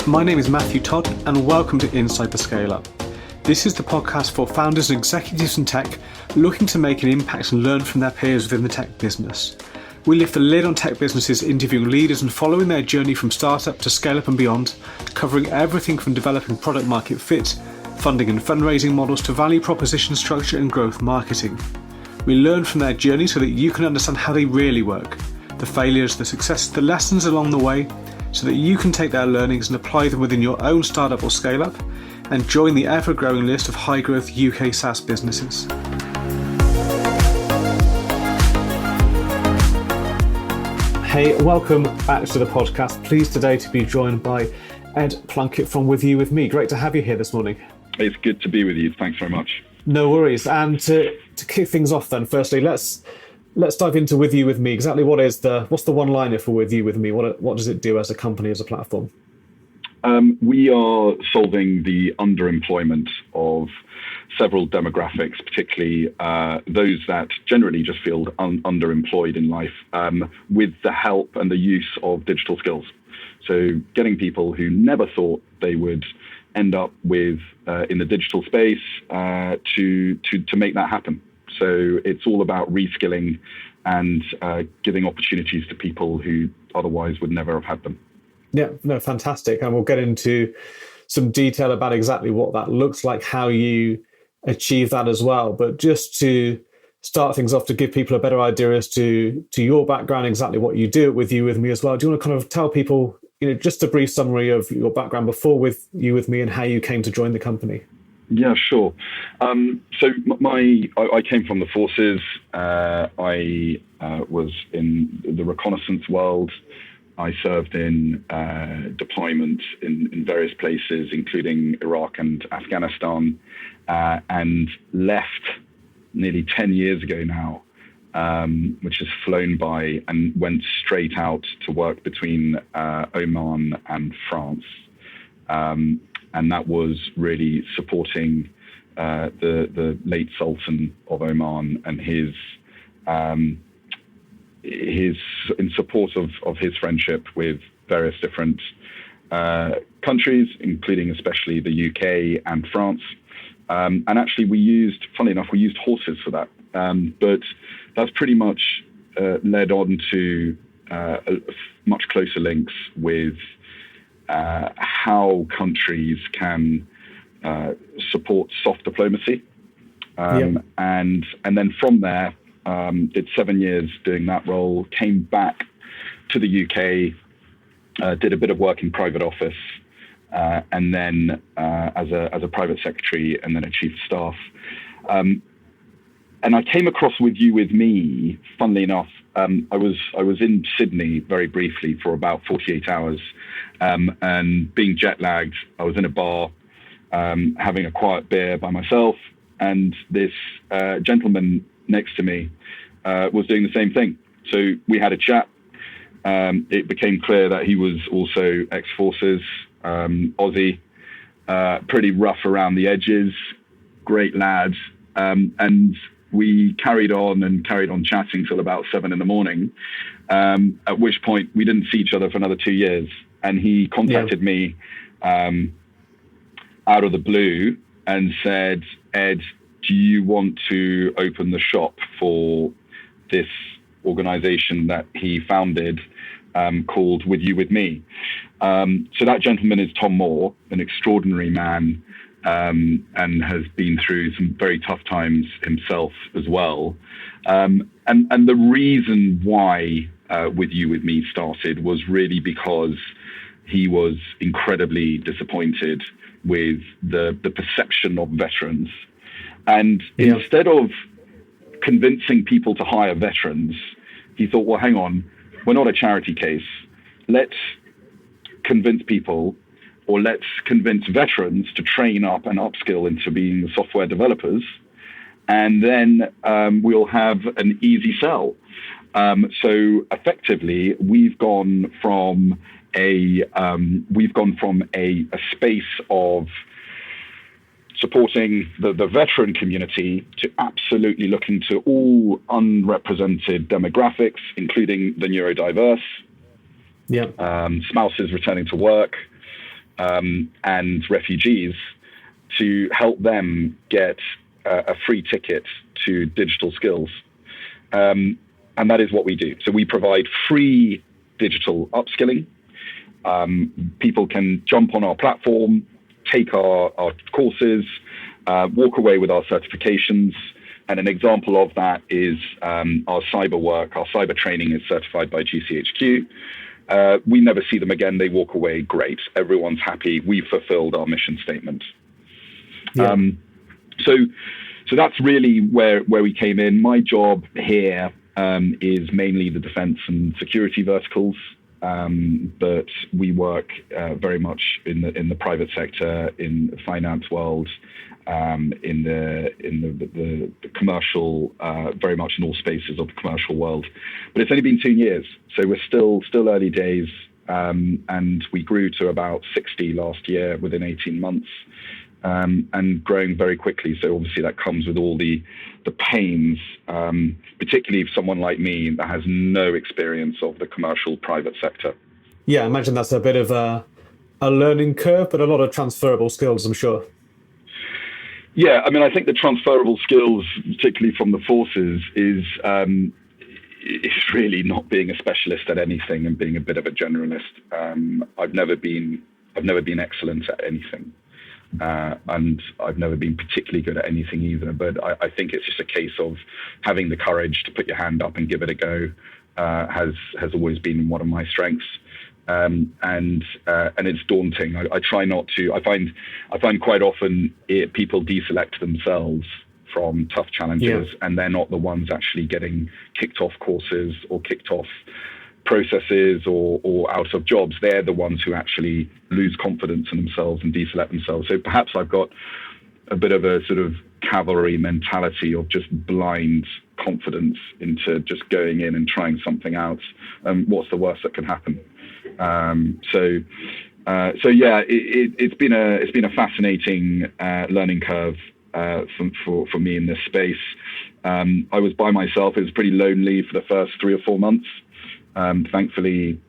My name is Matthew Todd, and welcome to Inside the Scale Up. This is the podcast for founders and executives in tech looking to make an impact and learn from their peers within the tech business. We lift the lid on tech businesses, interviewing leaders and following their journey from startup to scale up and beyond, covering everything from developing product market fit, funding and fundraising models to value proposition structure and growth marketing. We learn from their journey so that you can understand how they really work, the failures, the successes, the lessons along the way, so that you can take their learnings and apply them within your own startup or scale up and join the ever-growing list of high-growth UK SaaS businesses. Hey, welcome back to the podcast. Pleased today to be joined by Ed Plunkett from WithYouWithMe. Great to have you here this morning. It's good to be with you. Thanks very much. No worries. And to kick things off then, firstly, let's dive into WithYouWithMe. Exactly what's the one-liner for WithYouWithMe? What does it do as a company, as a platform? We are solving the underemployment of several demographics, particularly those that generally just feel underemployed in life, with the help and the use of digital skills. So getting people who never thought they would end up with in the digital space to make that happen. So it's all about reskilling and giving opportunities to people who otherwise would never have had them. Yeah, no, fantastic. And we'll get into some detail about exactly what that looks like, how you achieve that as well. But just to start things off, to give people a better idea as to your background, exactly what you do at WithYouWithMe as well. Do you want to kind of tell people, just a brief summary of your background before WithYouWithMe and how you came to join the company? Yeah, sure. So I came from the forces. I was in the reconnaissance world. I served in deployment in various places, including Iraq and Afghanistan, and left nearly 10 years ago now, which has flown by, and went straight out to work between Oman and France. And that was really supporting the late Sultan of Oman and his in support of his friendship with various different countries, including especially the UK and France. And actually funnily enough, we used horses for that. But that's pretty much led on to much closer links with how countries can support soft diplomacy. And then from there, did 7 years doing that role, came back to the UK, did a bit of work in private office, and then as a private secretary, and then a chief of staff. And I came across WithYouWithMe, funnily enough. I was in Sydney very briefly for about 48 hours, and being jet lagged, I was in a bar having a quiet beer by myself, and this gentleman next to me was doing the same thing. So we had a chat. It became clear that he was also ex-forces, Aussie, pretty rough around the edges, great lad. And we carried on chatting till about 7 a.m, at which point we didn't see each other for another 2 years. And he contacted me out of the blue and said, Ed, do you want to open the shop for this organization that he founded called WithYouWithMe? So that gentleman is Tom Moore, an extraordinary man, and has been through some very tough times himself as well. And the reason why WithYouWithMe started was really because he was incredibly disappointed with the perception of veterans. And instead of convincing people to hire veterans, he thought, well, hang on, we're not a charity case. Let's convince people, or let's convince veterans to train up and upskill into being software developers, and then we'll have an easy sell. So effectively, we've gone from a space of supporting the veteran community to absolutely looking to all unrepresented demographics, including the neurodiverse, spouses returning to work, and refugees to help them get a free ticket to digital skills. And that is what we do. So we provide free digital upskilling. People can jump on our platform, take our courses, walk away with our certifications. And an example of that is our cyber work. Our cyber training is certified by GCHQ. We never see them again. They walk away great. Everyone's happy. We fulfilled our mission statement. Yeah. So that's really where we came in. My job here is mainly the defense and security verticals, but we work very much in the private sector, in the finance world, in the commercial, very much in all spaces of the commercial world. But it's only been 2 years, so we're still early days, and we grew to about 60 last year within 18 months. And growing very quickly. So obviously that comes with all the pains, particularly if someone like me that has no experience of the commercial private sector. Yeah, I imagine that's a bit of a learning curve, but a lot of transferable skills, I'm sure. Yeah, I mean, I think the transferable skills, particularly from the forces, is really not being a specialist at anything and being a bit of a generalist. I've never been excellent at anything. And I've never been particularly good at anything either, but I think it's just a case of having the courage to put your hand up and give it a go. Has always been one of my strengths, and it's daunting. I try not to. I find quite often people deselect themselves from tough challenges, and they're not the ones actually getting kicked off courses or kicked off processes or out of jobs. They're the ones who actually lose confidence in themselves and deselect themselves. So perhaps I've got a bit of a sort of cavalry mentality of just blind confidence into just going in and trying something out. What's the worst that can happen? So yeah, it's been a fascinating learning curve for me in this space. I was by myself. It was pretty lonely for the first 3 or 4 months. Thankfully,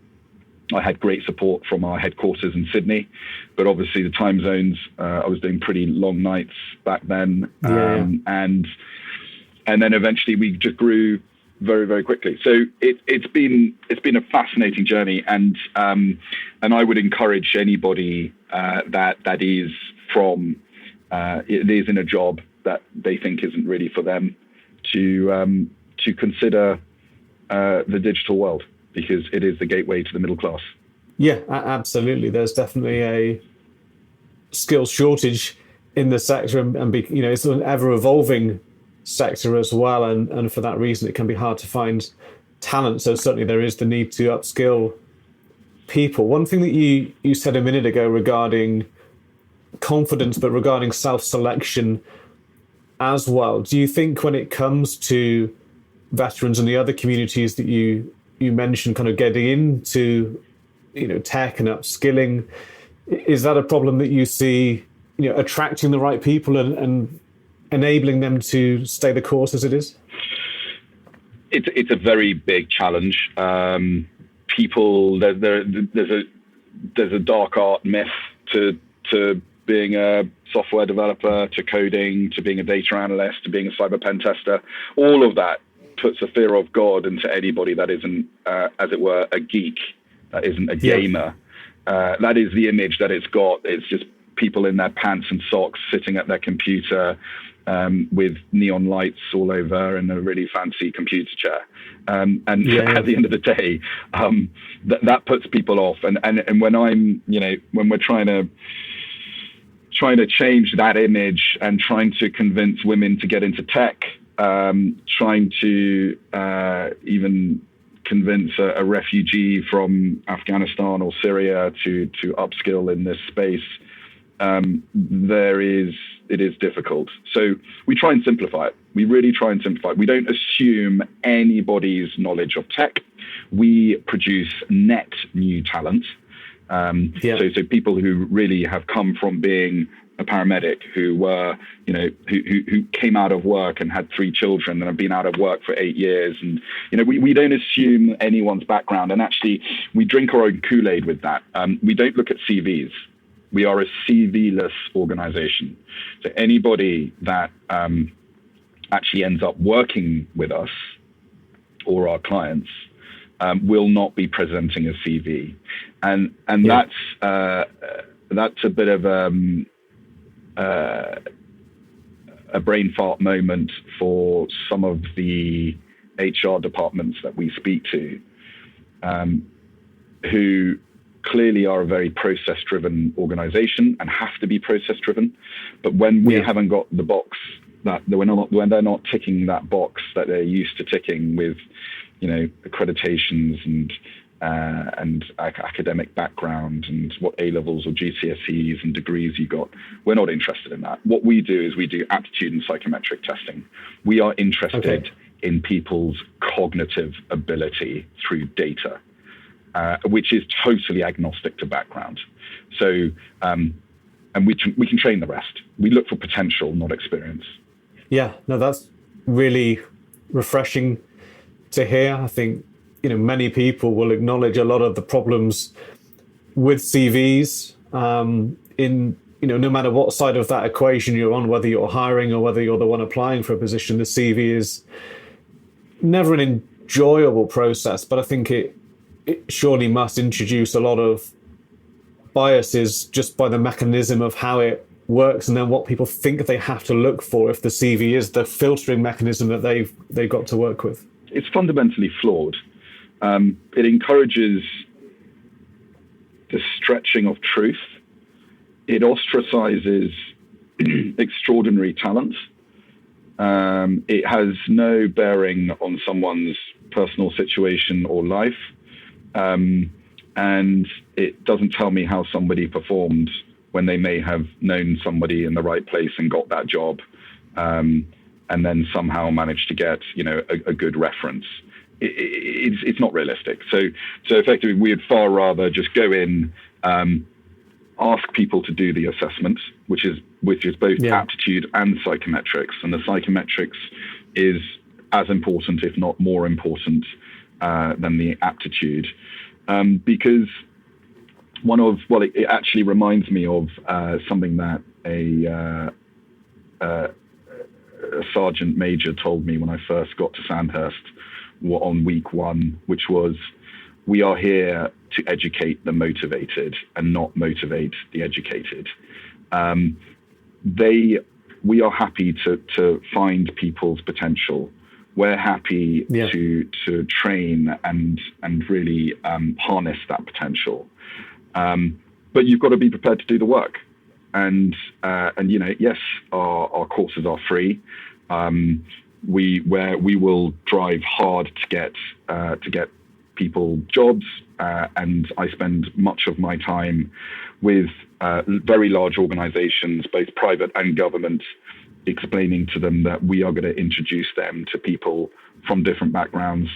I had great support from our headquarters in Sydney, but obviously the time zones, I was doing pretty long nights back then. And then eventually we just grew very, very quickly. So it's been a fascinating journey. And I would encourage anybody that is in a job that they think isn't really for them to consider the digital world, because it is the gateway to the middle class. Yeah, absolutely. There's definitely a skills shortage in the sector, and it's an ever-evolving sector as well, and for that reason it can be hard to find talent. So certainly there is the need to upskill people. One thing that you said a minute ago regarding confidence, but regarding self-selection as well, do you think when it comes to veterans and the other communities that you mentioned, kind of getting into tech and upskilling, is that a problem that you see, attracting the right people and enabling them to stay the course as it is? It's a very big challenge. People, there's a dark art myth to being a software developer, to coding, to being a data analyst, to being a cyber pen tester. All of that puts a fear of God into anybody that isn't, as it were, a geek, that isn't a gamer. That is the image that it's got. It's just people in their pants and socks sitting at their computer with neon lights all over and a really fancy computer chair. At the end of the day, that puts people off. And when when we're trying to change that image and trying to convince women to get into tech, trying to even convince a refugee from Afghanistan or Syria to upskill in this space, it is difficult. So we try and simplify it. We really try and simplify it. We don't assume anybody's knowledge of tech. We produce net new talent. So people who really have come from being a paramedic, who were, who came out of work and had 3 children and have been out of work for 8 years. And, we don't assume anyone's background. And actually, we drink our own Kool-Aid with that. We don't look at CVs. We are a CV-less organization. So anybody that actually ends up working with us or our clients will not be presenting a CV, and that's a bit of a brain fart moment for some of the HR departments that we speak to, who clearly are a very process-driven organization and have to be process-driven. But when we haven't got the box when they're not ticking that box that they're used to ticking with, accreditations and academic background and what A-levels or GCSEs and degrees you got, we're not interested in that. What we do is we do aptitude and psychometric testing. We are interested in people's cognitive ability through data, which is totally agnostic to background. So, and we can train the rest. We look for potential, not experience. Yeah, no, that's really refreshing to hear. I think, many people will acknowledge a lot of the problems with CVs no matter what side of that equation you're on, whether you're hiring or whether you're the one applying for a position. The CV is never an enjoyable process, but I think it surely must introduce a lot of biases just by the mechanism of how it works, and then what people think they have to look for if the CV is the filtering mechanism that they've got to work with. It's fundamentally flawed. It encourages the stretching of truth. It ostracizes extraordinary talent. It has no bearing on someone's personal situation or life. And it doesn't tell me how somebody performed when they may have known somebody in the right place and got that job, and then somehow managed to get, a good reference. It's not realistic. So effectively, we'd far rather just go in, ask people to do the assessment, which is both aptitude and psychometrics, and the psychometrics is as important, if not more important, than the aptitude, because it actually reminds me of something that a sergeant major told me when I first got to Sandhurst on week one, which was, we are here to educate the motivated and not motivate the educated. We are happy to find people's potential. We're happy to train and really harness that potential. But you've got to be prepared to do the work. And yes, our courses are free. We will drive hard to get people jobs, and I spend much of my time with very large organizations, both private and government, explaining to them that we are going to introduce them to people from different backgrounds.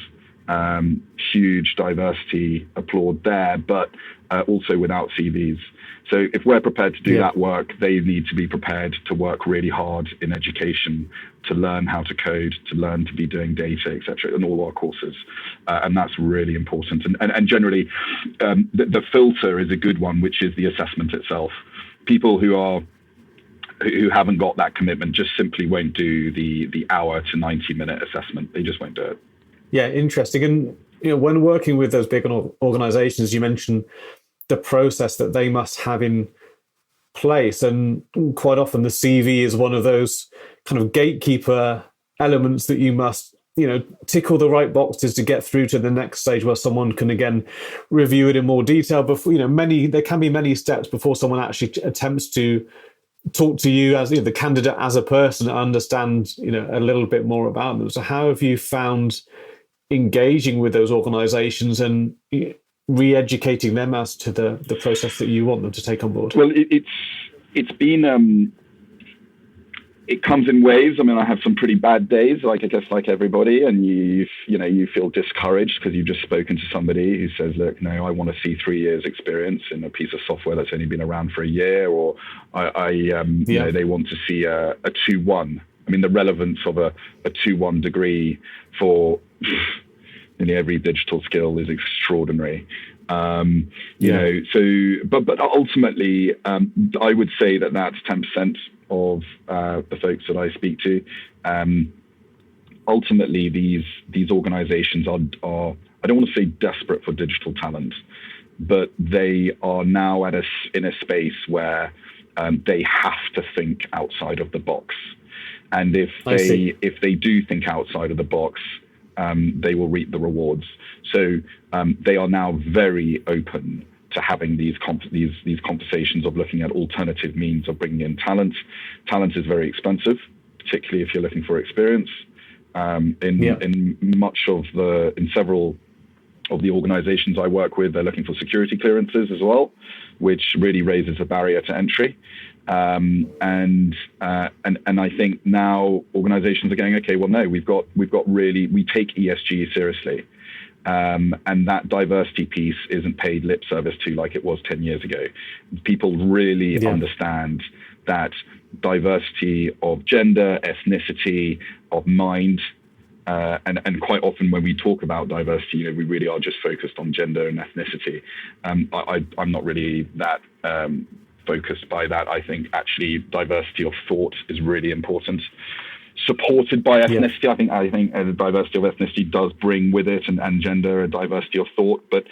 Huge diversity, applaud there, but also without CVs. So if we're prepared to do that work, they need to be prepared to work really hard in education, to learn how to code, to learn to be doing data, etc., in all our courses. And that's really important. And generally, the filter is a good one, which is the assessment itself. People who haven't got that commitment just simply won't do the hour to 90-minute assessment. They just won't do it. Yeah, interesting. And when working with those big organizations, you mentioned the process that they must have in place, and quite often the CV is one of those kind of gatekeeper elements that you must tick all the right boxes to get through to the next stage, where someone can again review it in more detail. Before there can be many steps before someone actually attempts to talk to you as the candidate as a person, and understand a little bit more about them. So how have you found engaging with those organizations and re-educating them as to the process that you want them to take on board? Well, it's been it comes in waves. I mean, I have some pretty bad days, like everybody, and you feel discouraged because you've just spoken to somebody who says, look, no, I want to see 3 years experience in a piece of software that's only been around for a year, or they want to see a 2-1. I mean, the relevance of a 2-1 degree for every digital skill is extraordinary. You know, so but ultimately, I would say that that's 10% of the folks that I speak to. Ultimately, these organizations are I don't want to say desperate for digital talent, but they are now in a space where they have to think outside of the box. And if they do think outside of the box, they will reap the rewards. So they are now very open to having these conversations of looking at alternative means of bringing in talent. Talent is very expensive, particularly if you're looking for experience. In several of the organizations I work with, they're looking for security clearances as well, which really raises a barrier to entry. And I think now organizations are going, okay, well, no, we take ESG seriously. And that diversity piece isn't paid lip service to like it was 10 years ago. People really understand that diversity of gender, ethnicity, of mind, and quite often when we talk about diversity, you know, we really are just focused on gender and ethnicity. I'm not really that focused by that. I think actually diversity of thought is really important, supported by ethnicity. I think the diversity of ethnicity does bring with it and gender a diversity of thought. But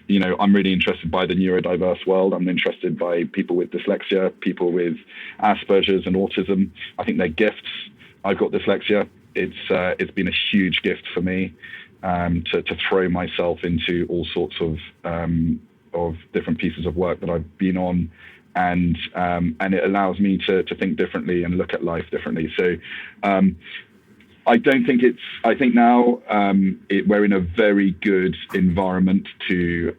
you know, I'm really interested by the neurodiverse world. I'm interested by people with dyslexia, people with Asperger's and autism. I think they're gifts. I've got dyslexia. It's been a huge gift for me to throw myself into all sorts of different pieces of work that I've been on. And it allows me to think differently and look at life differently. So I think now we're in a very good environment to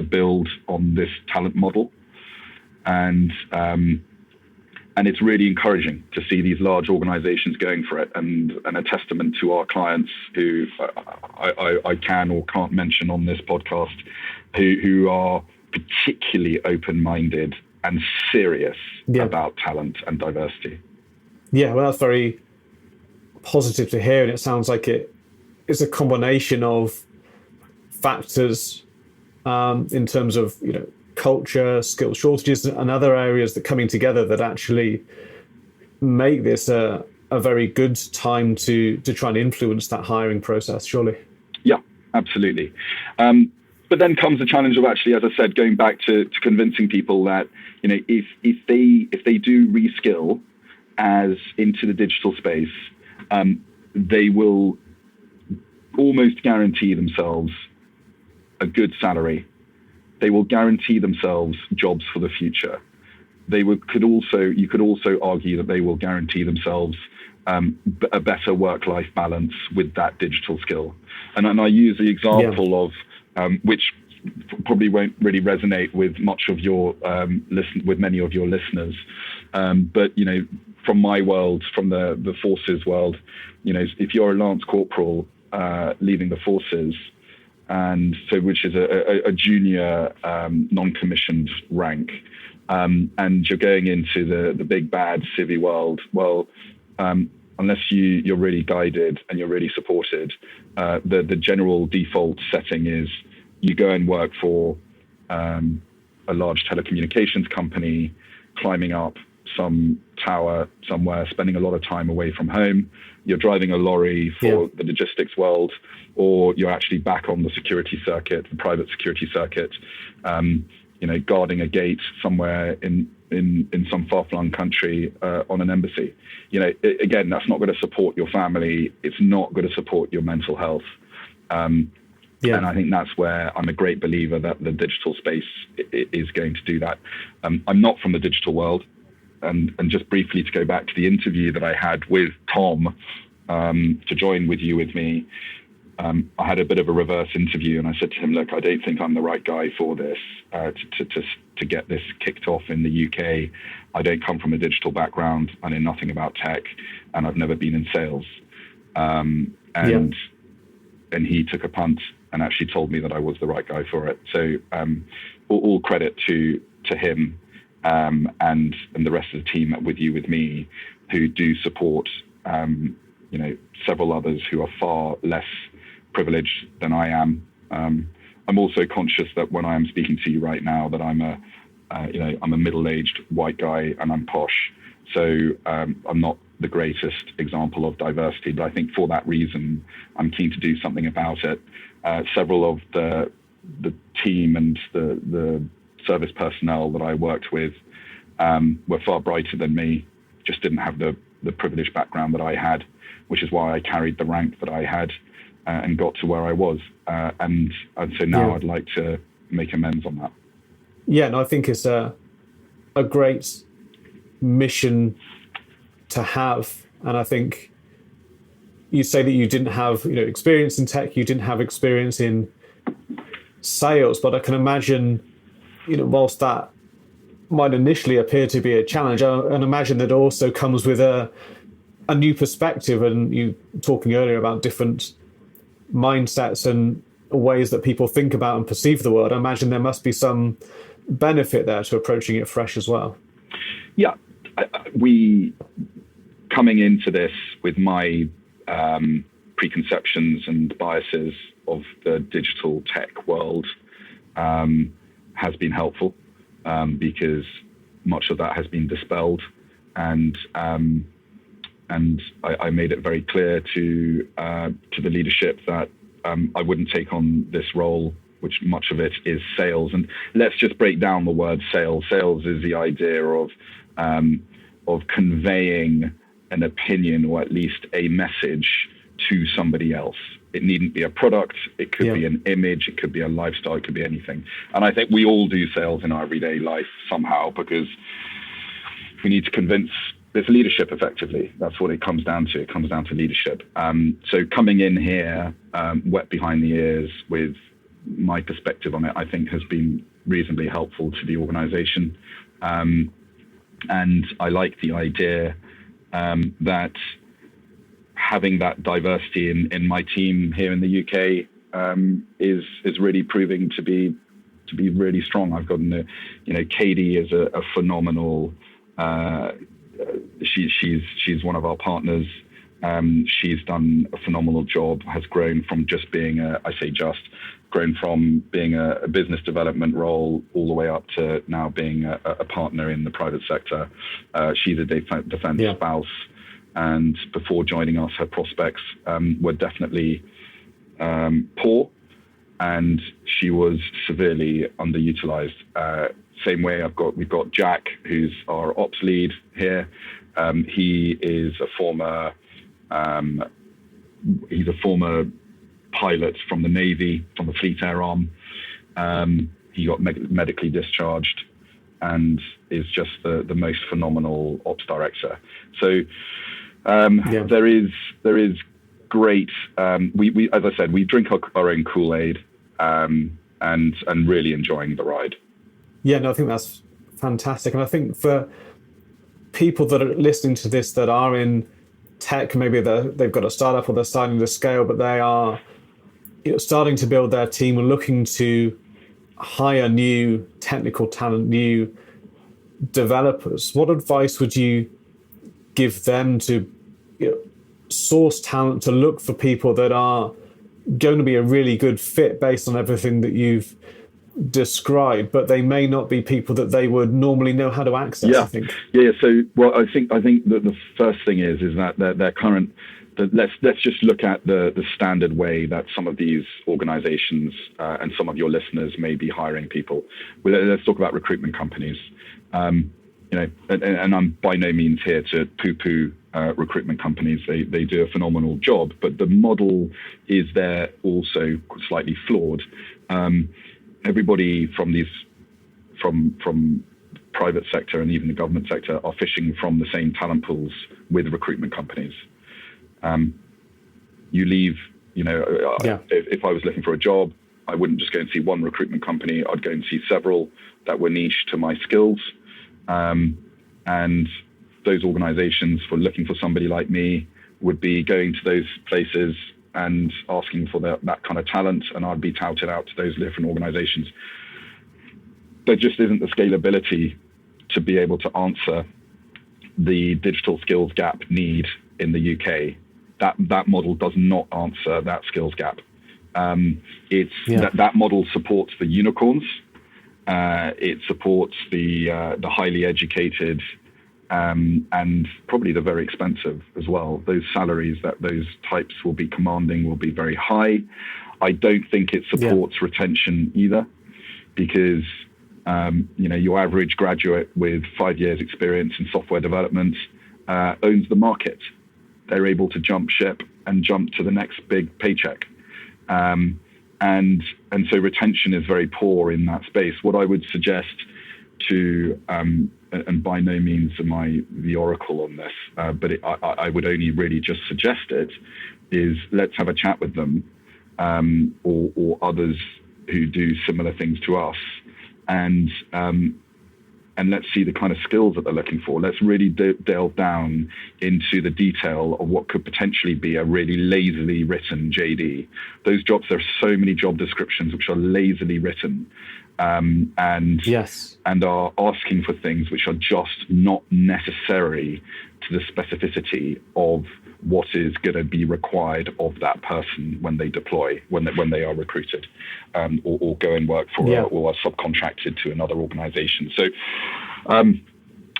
build on this talent model. And it's really encouraging to see these large organizations going for it, and a testament to our clients who I can or can't mention on this podcast, who are particularly open-minded and serious about talent and diversity. Yeah, well, that's very positive to hear, and it sounds like it is a combination of factors in terms of, you know, culture, skill shortages, and other areas that coming together that actually make this a very good time to try and influence that hiring process, surely. Yeah, absolutely. But then comes the challenge of actually, as I said, going back to convincing people that, you know, if they do reskill as into the digital space, they will almost guarantee themselves a good salary. They will guarantee themselves jobs for the future. You could also argue that they will guarantee themselves a better work-life balance with that digital skill. And I use the example of which probably won't really resonate with much of your with many of your listeners. But you know, from my world, from the forces world, you know, if you're a lance corporal leaving the forces, and so which is a junior non-commissioned rank, and you're going into the big bad civvy world, well, unless you're really guided and you're really supported, the general default setting is you go and work for a large telecommunications company, climbing up some tower somewhere, spending a lot of time away from home. You're driving a lorry for the logistics world, or you're actually back on the security circuit, the private security circuit, you know, guarding a gate somewhere in some far-flung country on an embassy. You know, again, that's not going to support your family. It's not going to support your mental health. And I think that's where I'm a great believer that the digital space is going to do that. I'm not from the digital world. And just briefly to go back to the interview that I had with Tom to join With You With Me, I had a bit of a reverse interview, and I said to him, look, I don't think I'm the right guy for this, to get this kicked off in the UK. I don't come from a digital background. I know nothing about tech, and I've never been in sales. And he took a punt and actually told me that I was the right guy for it. So all credit to him. And the rest of the team at With You With Me, who do support, you know, several others who are far less privileged than I am. I'm also conscious that when I am speaking to you right now, that I'm a middle-aged white guy and I'm posh. So I'm not the greatest example of diversity, but I think for that reason, I'm keen to do something about it. Several of the team and the service personnel that I worked with were far brighter than me, just didn't have the privileged background that I had, which is why I carried the rank that I had and got to where I was. And so now I'd like to make amends on that. Yeah, no, I think it's a great mission to have. And I think you say that you didn't have experience in tech, you didn't have experience in sales, but I can imagine, whilst that might initially appear to be a challenge, I imagine that also comes with a new perspective. And you talking earlier about different mindsets and ways that people think about and perceive the world, I imagine there must be some benefit there to approaching it fresh as well. Yeah, we coming into this with my preconceptions and biases of the digital tech world has been helpful because much of that has been dispelled, and I made it very clear to the leadership that I wouldn't take on this role, which much of it is sales. And let's just break down the word sales. Sales is the idea of conveying an opinion or at least a message to somebody else. It needn't be a product. It could be an image. It could be a lifestyle. It could be anything. And I think we all do sales in our everyday life somehow because we need to convince this leadership effectively. That's what it comes down to. It comes down to leadership. So coming in here, wet behind the ears with my perspective on it, I think has been reasonably helpful to the organization. And I like the idea that having that diversity in my team here in the UK is really proving to be really strong. I've gotten Katie is a phenomenal. She's one of our partners. She's done a phenomenal job. Has grown from just being grown from being a business development role all the way up to now being a partner in the private sector. She's a defense spouse. And before joining us, her prospects were definitely poor, and she was severely underutilized. Same way we've got Jack, who's our ops lead here. He is a former pilot from the Navy, from the Fleet Air Arm. He got medically discharged and is just the most phenomenal ops director. So there is great. We as I said, we drink our own Kool-Aid and really enjoying the ride. Yeah, no, I think that's fantastic. And I think for people that are listening to this that are in tech, maybe they've got a startup or they're starting to scale, but they are starting to build their team and looking to hire new technical talent, new developers. What advice would you give them to source talent, to look for people that are going to be a really good fit based on everything that you've described, but they may not be people that they would normally know how to access? I think. So, well, I think that the first thing is that their current. Let's just look at the standard way that some of these organizations and some of your listeners may be hiring people. Let's talk about recruitment companies. And I'm by no means here to poo-poo recruitment companies. They do a phenomenal job, but the model is there also slightly flawed. Everybody from private sector and even the government sector are fishing from the same talent pools with recruitment companies. You leave, if I was looking for a job, I wouldn't just go and see one recruitment company. I'd go and see several that were niche to my skills. And those organizations for looking for somebody like me would be going to those places and asking for that kind of talent, and I'd be touted out to those different organizations. There just isn't the scalability to be able to answer the digital skills gap need in the UK. That model does not answer that skills gap. That model supports the unicorns. It supports the highly educated, and probably the very expensive as well. Those salaries that those types will be commanding will be very high. I don't think it supports retention either, because your average graduate with 5 years experience in software development owns the market. They're able to jump ship and jump to the next big paycheck. And so retention is very poor in that space. What I would suggest to, and by no means am I the oracle on this, but I would only really just suggest it, is let's have a chat with them, or others who do similar things to us, and let's see the kind of skills that they're looking for. Let's really delve down into the detail of what could potentially be a really lazily written JD. Those jobs, there are so many job descriptions which are lazily written, and are asking for things which are just not necessary to the specificity of what is going to be required of that person when they deploy, when they are recruited, or go and work for or are subcontracted to another organization. So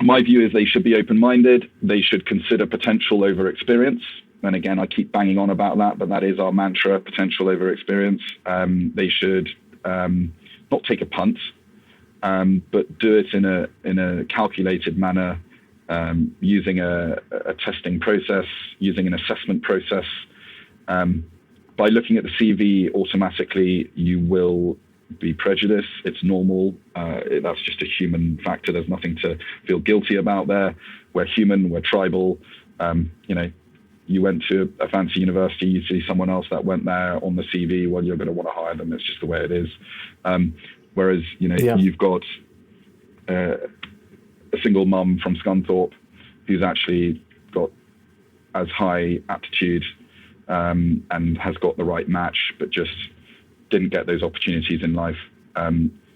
my view is they should be open-minded. They should consider potential over experience. And again, I keep banging on about that, but that is our mantra: potential over experience. They should not take a punt, but do it in a calculated manner, using a testing process, using an assessment process. By looking at the CV automatically, you will be prejudiced. It's normal. That's just a human factor. There's nothing to feel guilty about there. We're human, we're tribal. You went to a fancy university, you see someone else that went there on the CV, well, you're going to want to hire them. It's just the way it is. Whereas, you've got a single mum from Scunthorpe who's actually got as high aptitude and has got the right match, but just didn't get those opportunities in life.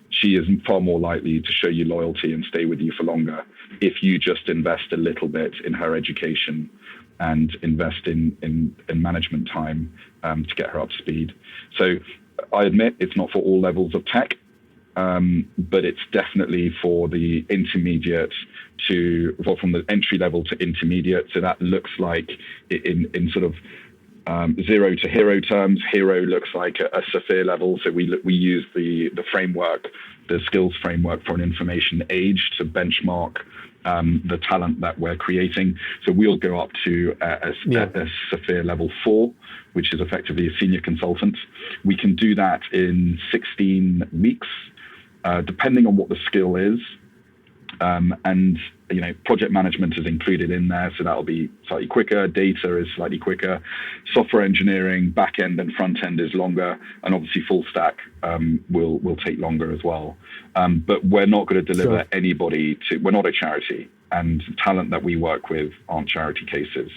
She is far more likely to show you loyalty and stay with you for longer if you just invest a little bit in her education and invest in management time to get her up to speed. So I admit it's not for all levels of tech, but it's definitely for the intermediate from the entry level to intermediate. So that looks like in sort of zero to hero terms. Hero looks like a Saphir level. So we use the framework, the skills framework for an information age to benchmark the talent that we're creating. So we'll go up to a Saphir level 4, which is effectively a senior consultant. We can do that in 16 weeks. Depending on what the skill is, and project management is included in there, so that'll be slightly quicker. Data is slightly quicker. Software engineering, back end and front end is longer, and obviously full stack will take longer as well. But we're not going to deliver anybody to. We're not a charity, and talent that we work with aren't charity cases,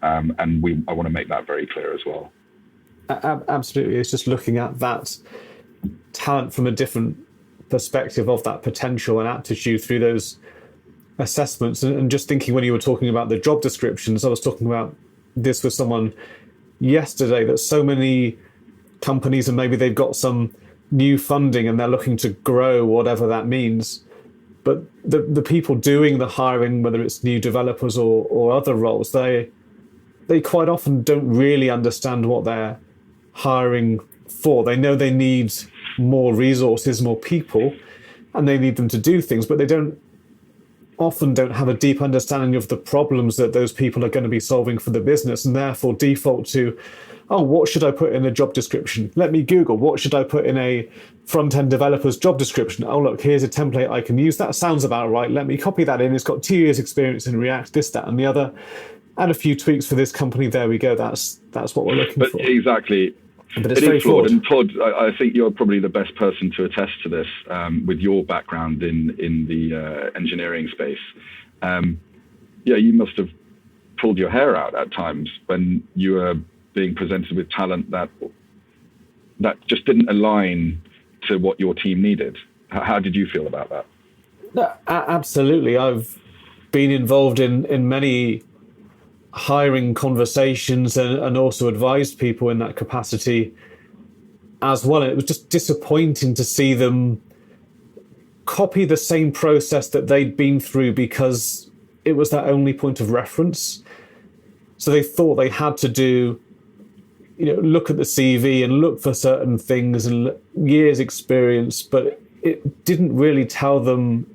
and I want to make that very clear as well. Absolutely, it's just looking at that talent from a different perspective of that potential and aptitude through those assessments. And just thinking, when you were talking about the job descriptions, I was talking about this with someone yesterday, that so many companies, and maybe they've got some new funding and they're looking to grow, whatever that means, but the people doing the hiring, whether it's new developers or other roles, they quite often don't really understand what they're hiring for. They know they need more resources, more people, and they need them to do things, but they often don't have a deep understanding of the problems that those people are going to be solving for the business, and therefore default to, what should I put in a job description? Let me Google, what should I put in a front-end developer's job description? Oh, look, here's a template I can use. That sounds about right. Let me copy that in. It's got 2 years experience in React, this, that, and the other. Add a few tweaks for this company. There we go. That's what we're looking for. Exactly. But it's very flawed. And Todd, I think you're probably the best person to attest to this, with your background in the engineering space. You must have pulled your hair out at times when you were being presented with talent that just didn't align to what your team needed. How did you feel about that? No, absolutely. I've been involved in many hiring conversations and also advised people in that capacity. as well. And it was just disappointing to see them copy the same process that they'd been through because it was their only point of reference. So they thought they had to do, look at the CV and look for certain things and years experience, but it didn't really tell them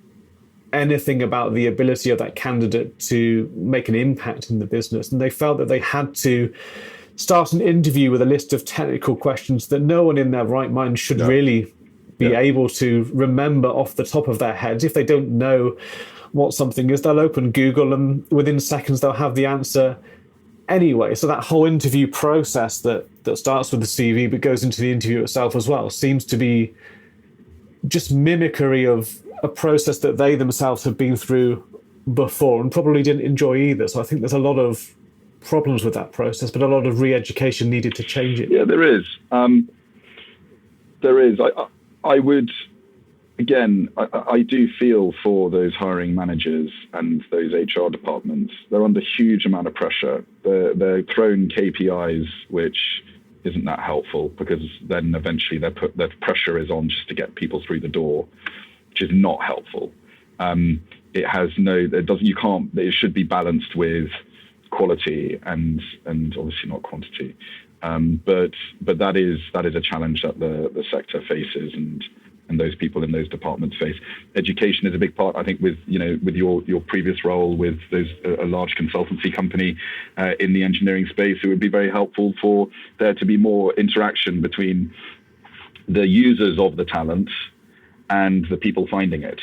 anything about the ability of that candidate to make an impact in the business. And they felt that they had to start an interview with a list of technical questions that no one in their right mind should really be able to remember off the top of their heads. If they don't know what something is, they'll open Google and within seconds they'll have the answer anyway. So that whole interview process that starts with the CV but goes into the interview itself as well seems to be just mimicry of a process that they themselves have been through before and probably didn't enjoy either. So I think there's a lot of problems with that process, but a lot of re-education needed to change it. Yeah, there is. There is. I would, again, I do feel for those hiring managers and those HR departments. They're under huge amount of pressure. They're thrown KPIs, which isn't that helpful because then eventually their pressure is on just to get people through the door, which is not helpful. It should be balanced with quality and obviously not quantity. But that is a challenge that the sector faces and those people in those departments face. Education is a big part, I think, with your previous role with a large consultancy company in the engineering space. It would be very helpful for there to be more interaction between the users of the talent and the people finding it.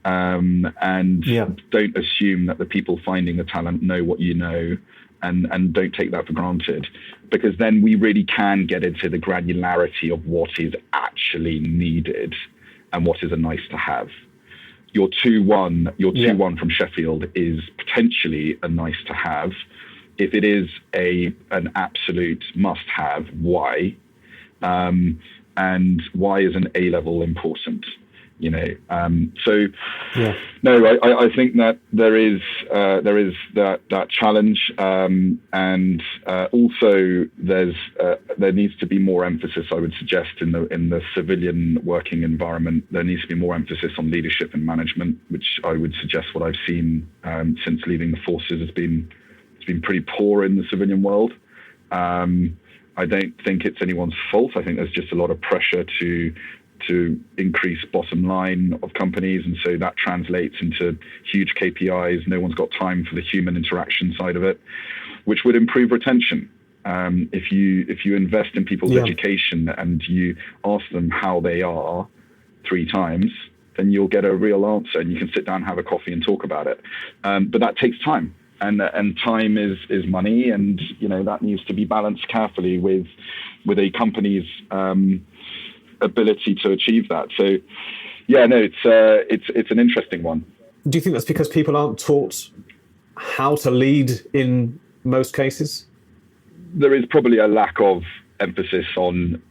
Don't assume that the people finding the talent know what you know, and don't take that for granted, because then we really can get into the granularity of what is actually needed and what is a nice to have. Your 2-1 from Sheffield is potentially a nice to have. If it is an absolute must have, why? And why is an A-level important? No, I think that there is that challenge, and also there needs to be more emphasis. I would suggest in the civilian working environment, there needs to be more emphasis on leadership and management, which I would suggest what I've seen since leaving the forces has been pretty poor in the civilian world. I don't think it's anyone's fault. I think there's just a lot of pressure to increase bottom line of companies, and so that translates into huge KPIs. No one's got time for the human interaction side of it, which would improve retention. If you invest in people's education and you ask them how they are 3 times, then you'll get a real answer, and you can sit down, have a coffee, and talk about it. But that takes time, and time is money, and that needs to be balanced carefully with a company's ability to achieve that. So it's an interesting one. Do you think that's because people aren't taught how to lead in most cases? There is probably a lack of emphasis on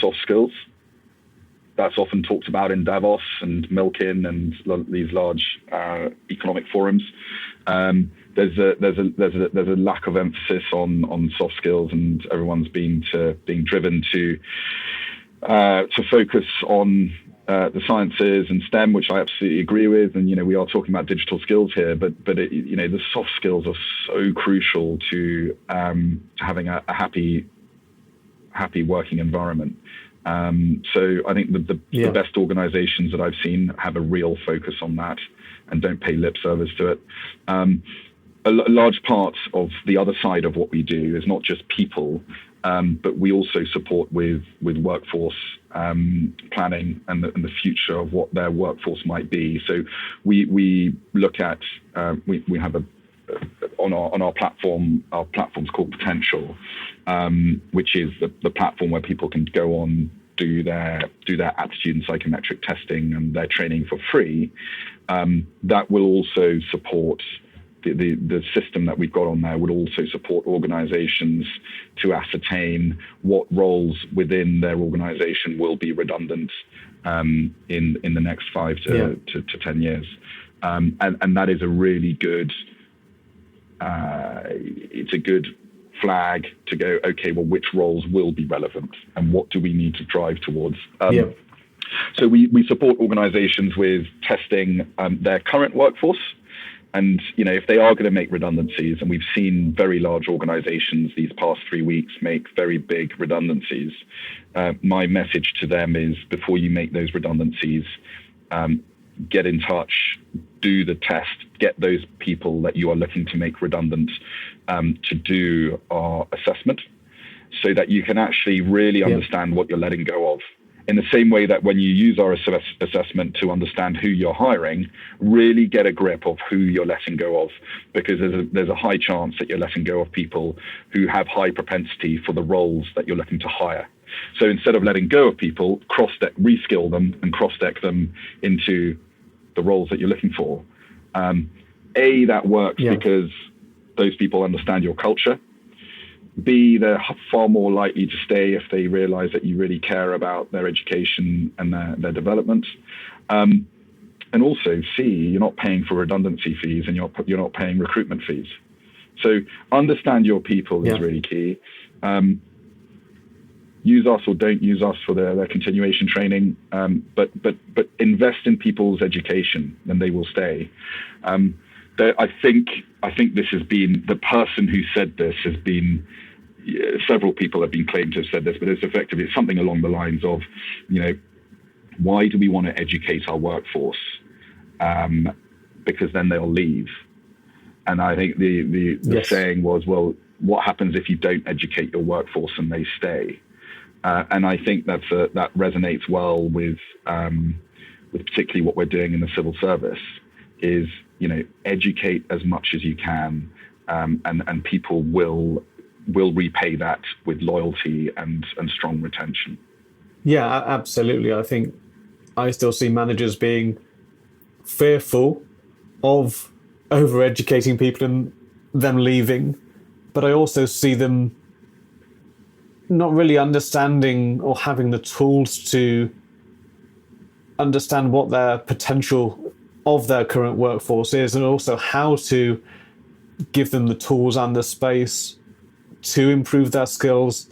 soft skills. That's often talked about in Davos and Milken and these large economic forums. There's a lack of emphasis on soft skills, and everyone's being driven to focus on the sciences and STEM, which I absolutely agree with. And we are talking about digital skills here, but the soft skills are so crucial to having a happy working environment. So I think the best organizations that I've seen have a real focus on that and don't pay lip service to it. A large part of the other side of what we do is not just people, but we also support with workforce planning and the future of what their workforce might be. So we look at we have on our platform. Our platform's called Potential, which is the platform where people can go on, do their aptitude and psychometric testing and their training for free. That will also support the system that we've got on there would also support organizations to ascertain what roles within their organization will be redundant in the next 5 to 10 years. And that is a really good, it's a good flag to go, okay, well, which roles will be relevant and what do we need to drive towards? So we support organizations with testing their current workforce. And, if they are going to make redundancies, and we've seen very large organizations these past 3 weeks make very big redundancies, my message to them is, before you make those redundancies, get in touch, do the test, get those people that you are looking to make redundant to do our assessment, so that you can actually really understand what you're letting go of. In the same way that when you use our assessment to understand who you're hiring, really get a grip of who you're letting go of, because there's a high chance that you're letting go of people who have high propensity for the roles that you're looking to hire. So instead of letting go of people, reskill them and cross-deck them into the roles that you're looking for. That works because those people understand your culture. B, they're far more likely to stay if they realize that you really care about their education and their development. And also, C, you're not paying for redundancy fees and you're not paying recruitment fees. So understand your people is really key. Use us or don't use us for their continuation training, but invest in people's education and they will stay. I think this has been, the person who said this has been, several people have been claimed to have said this, but it's effectively something along the lines of, why do we want to educate our workforce? Because then they'll leave. And I think the saying was, well, what happens if you don't educate your workforce and they stay? And I think that resonates well with particularly what we're doing in the civil service is, educate as much as you can, and people will repay that with loyalty and strong retention. Yeah, absolutely. I think I still see managers being fearful of over-educating people and them leaving, but I also see them not really understanding or having the tools to understand what their potential of their current workforce is, and also how to give them the tools and the space to improve their skills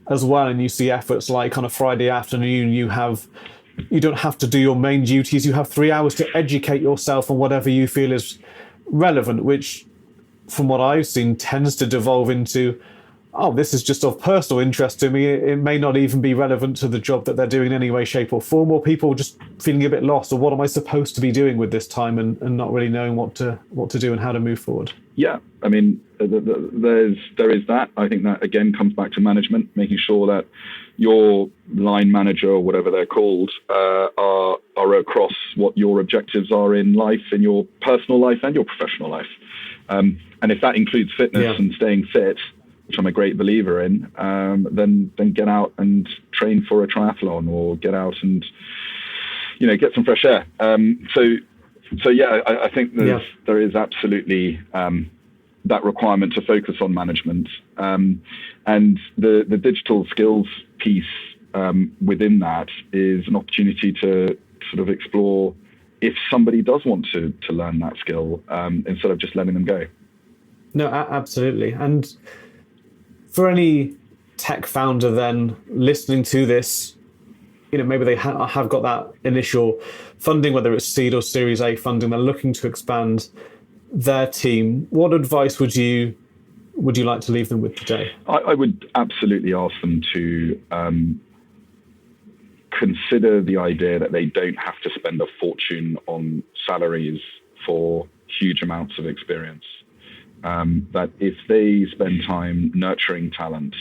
as well. And you see efforts like on a Friday afternoon, you don't have to do your main duties. You have 3 hours to educate yourself on whatever you feel is relevant, which from what I've seen tends to devolve into, oh, this is just of personal interest to me. It may not even be relevant to the job that they're doing in any way, shape or form, or people just feeling a bit lost, or what am I supposed to be doing with this time, and not really knowing what to do and how to move forward. Yeah, I mean, there is that. I think that, again, comes back to management, making sure that your line manager or whatever they're called are across what your objectives are in life, in your personal life and your professional life. And if that includes fitness and staying fit, which I'm a great believer in, then get out and train for a triathlon, or get out and get some fresh air. So yeah, I think there is absolutely that requirement to focus on management, and the digital skills piece within that is an opportunity to sort of explore if somebody does want to learn that skill, instead of just letting them go. No, absolutely. And for any tech founder then listening to this, maybe they have got that initial funding, whether it's seed or Series A funding, they're looking to expand their team. What advice would you like to leave them with today? I would absolutely ask them to consider the idea that they don't have to spend a fortune on salaries for huge amounts of experience. That if they spend time nurturing talent,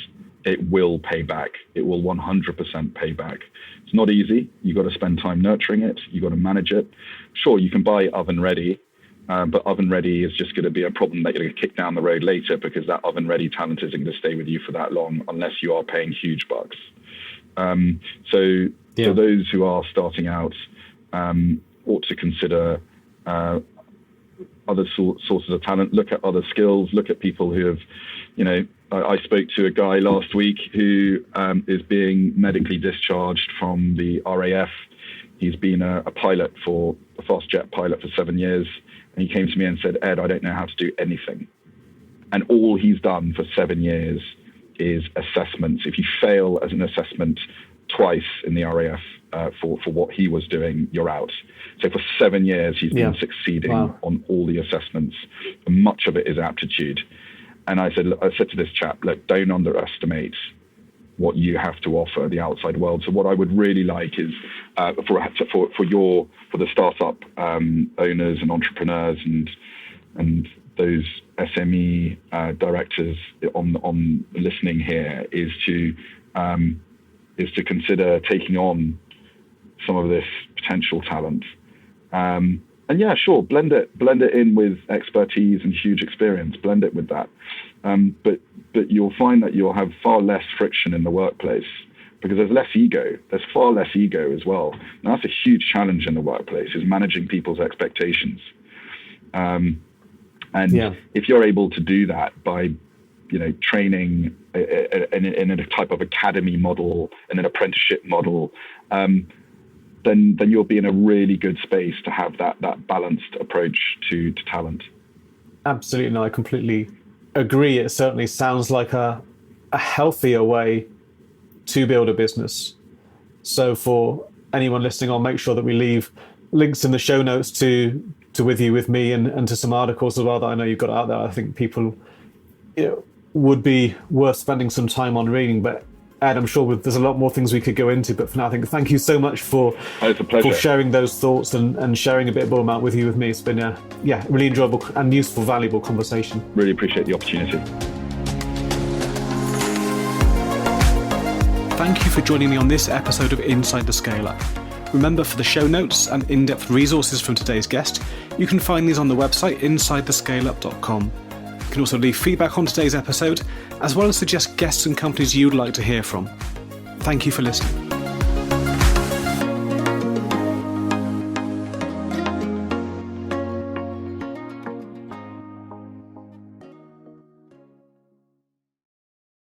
it will pay back. It will 100% pay back. It's not easy. You've got to spend time nurturing it. You've got to manage it. Sure, you can buy oven ready, but oven ready is just going to be a problem that you're going to kick down the road later, because that oven ready talent isn't going to stay with you for that long unless you are paying huge bucks. So for those who are starting out, ought to consider other sources of talent, look at other skills, look at people who have, I spoke to a guy last week who is being medically discharged from the RAF. He's been a fast jet pilot for 7 years. And he came to me and said, Ed, I don't know how to do anything. And all he's done for 7 years is assessments. If you fail as an assessment twice in the RAF for what he was doing, you're out. So for 7 years, he's been succeeding on all the assessments. And much of it is aptitude. And I said to this chap, look, don't underestimate what you have to offer the outside world. So what I would really like is for the startup owners and entrepreneurs and those SME directors on listening here is to consider taking on some of this potential talent. And yeah, sure, blend it in with expertise and huge experience. Blend it with that. But you'll find that you'll have far less friction in the workplace because there's less ego. There's far less ego as well. And that's a huge challenge in the workplace, is managing people's expectations. If you're able to do that by, training in a type of academy model and an apprenticeship model, then you'll be in a really good space to have that balanced approach to talent. Absolutely, no, I completely agree. It certainly sounds like a healthier way to build a business. So for anyone listening, I'll make sure that we leave links in the show notes to With You, With Me, and to some articles as well that I know you've got out there. I think people would be worth spending some time on reading. But Ed, I'm sure there's a lot more things we could go into, but for now, I think thank you so much for sharing those thoughts and sharing a bit more about With You, With Me. It's been a really enjoyable and useful, valuable conversation. Really appreciate the opportunity. Thank you for joining me on this episode of Inside the Scale Up. Remember, for the show notes and in-depth resources from today's guest, you can find these on the website insidethescaleup.com. You can also leave feedback on today's episode, as well as suggest guests and companies you'd like to hear from. Thank you for listening.